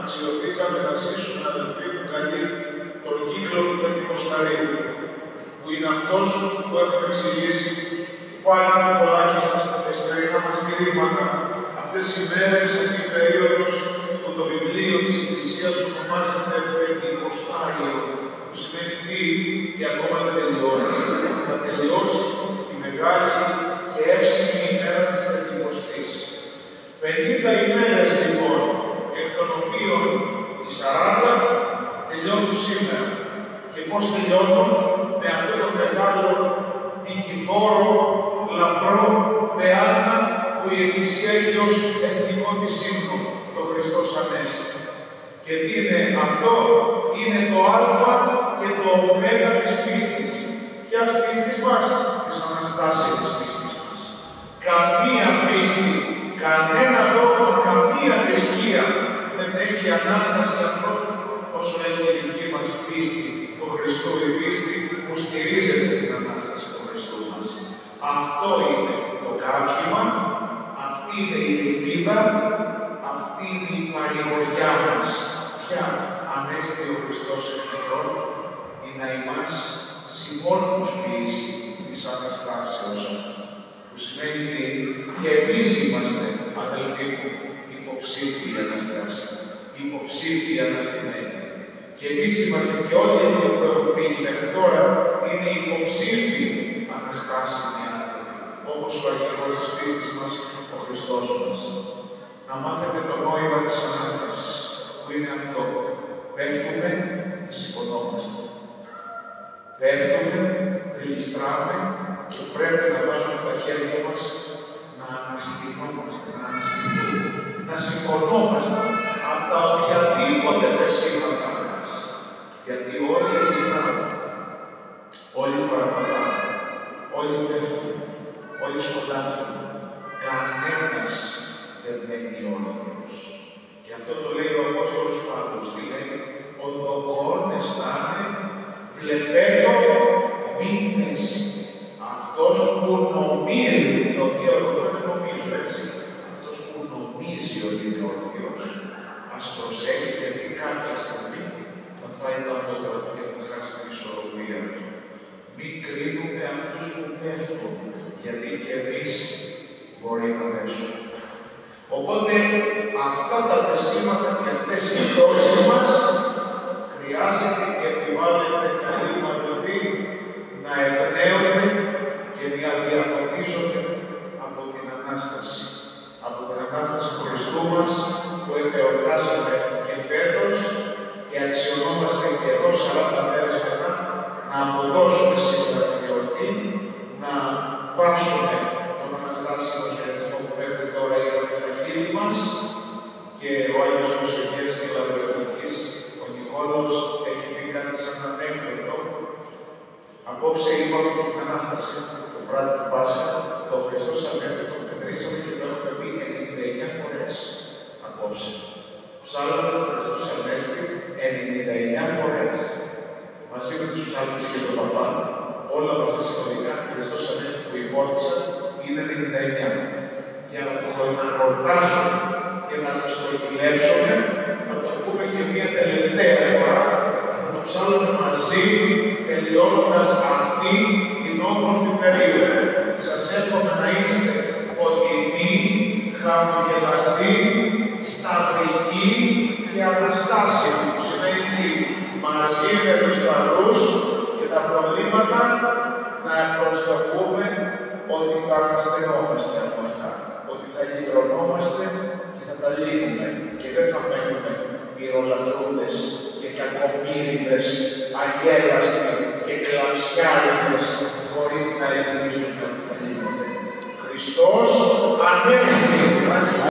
αξιωθήκαμε να ζήσουμε, αδελφοί μου καλοί, τον κύκλο του Πεντηκοσταρίου, που είναι αυτός που έχουμε εξηγήσει πάλι και πολλάκι στα εσωτερικά μας μηνύματα, αυτές οι μέρες, αυτή η περίοδος που το βιβλίο της Εκκλησίας ονομάζεται Πεντηκοστάριο, που σημαίνει τι, και ακόμα δεν τελειώσει. Θα τελειώσει τη μεγάλη και εύσημη ημέρα της Πεντηκοστής. 50 ημέρες λοιπόν, εκ των οποίων οι 40 τελειώνουν σήμερα. Και πώς τελειώνουν? Με αυτό το μεγάλο νικηφόρο, λαμπρό πεάνα που η Εκκλησία έχει ως εθνικό της ύμνο, το Χριστός Ανέστη. Και τι είναι αυτό? Είναι το α και το ω της πίστης. Ποιας πίστης μας? Της Αναστάσεως της πίστης μας. Καμία πίστη, κανένα δόγμα, καμία θρησκεία δεν έχει Ανάσταση ανθρώπου όσο έχει η δική μας πίστη του Χριστού, η πίστη που στηρίζεται στην Ανάσταση του Χριστού μας. Αυτό είναι το καύχημα, αυτή είναι η ελπίδα, αυτή είναι η παρηγοριά μας. Ποια? Ανέστη ο Χριστός εχθρών, ή να είμαστε συμμόρφους ποιήση της Αναστάσεως αυτού. Που σημαίνει ότι και εμείς είμαστε, αδελφοί μου, υποψήφιοι Αναστάση, υποψήφιοι αναστημένοι. Και εμείς είμαστε και όλοι αυτοί που έχουν φύγει μέχρι τώρα είναι υποψήφιοι αναστάσιμοι άνθρωποι, όπως ο αρχηγός της πίστης μας, ο Χριστός μας. Να μάθετε το νόημα της Ανάστασης, που είναι αυτό. Πέφτουμε και σηκωνόμαστε. Πέφτουμε, γλιστράμε και πρέπει να βάλουμε τα χέρια μας να αναστηνόμαστε, να αναστηθούμε, να σηκωνόμαστε από τα οποιαδήποτε πεσήματα μας. Γιατί όλοι γλιστράμε, όλοι παραπατάμε, όλοι πέφτουμε, όλοι σκοτάφτουμε. Κανένας δεν μένει όρθιος. Και αυτό το λέει ο Απόστολος Παύλος. Τι λέει? Ο δοκόν αισθάνε, βλεπέτω μήνες. Αυτός που νομίζει, το οποίο εγώ δεν νομίζω έτσι, αυτός που νομίζει ότι είναι ορθιός, ας προσέχει γιατί κάποια στιγμή θα φάει τα μότρα του και θα χάσει την ισορροπία του. Μην κρίνουμε αυτούς που πέφτουν, γιατί και εμείς μπορεί να πέσουμε. Οπότε αυτά τα πεσήματα και αυτές οι πτώσεις μας χρειάζεται και επιβάλλεται, καλοί μου αδελφοί, να εμπνέονται και να διαποτίζονται από την Ανάσταση. Από την Ανάσταση του Χριστού μας, που εορτάσαμε και φέτος και αξιωνόμαστε και εδώ 40 μέρες μετά να αποδώσουμε σήμερα την γιορτή, να πάψουμε τον Αναστάσιμο χαιρετισμό που μέχρι τώρα είναι στα χείλη μας και ο Άγιος Μεσογείας και Λαυριωτικής, ο Νικόλαος, έχει πει κάτι σαν ανέκδοτο. Απόψε είπαμε και την Ανάσταση, το βράδυ του Πάσχα, το Χριστός Ανέστη το μετρήσαμε και το έχουμε πει 99 φορές απόψε. Ψάλαμε το Χριστός Ανέστη 99 φορές. Μαζί με τους ψάλτες και τον παπά, όλα μαζί συνολικά, Χριστός Ανέστη που υπόθησα είναι 99. Για να το χορτάσουμε και να το στρογγυλέψουμε, θα το πούμε και μία τελευταία φορά και θα το ψάλουμε μαζί, τελειώνοντας αυτή την όμορφη περίοδο. Σας εύχομαι να είστε φωτεινοί, χαμογελαστοί, σταυρικοί και αναστάσιμοι. Που σημαίνει ότι μαζί με τους σταυρούς και τα προβλήματα να προσδοκούμε ότι θα αναστενόμαστε από αυτά. Ότι θα λυτρωνόμαστε και θα τα λύνουμε και δεν θα μένουμε μυρολατρούντες και κακομοίριδες, αγέλαστοι και κλαψιάριδες, χωρίς να ελπίζουμε ότι θα λύνονται. Χριστός Ανέστη!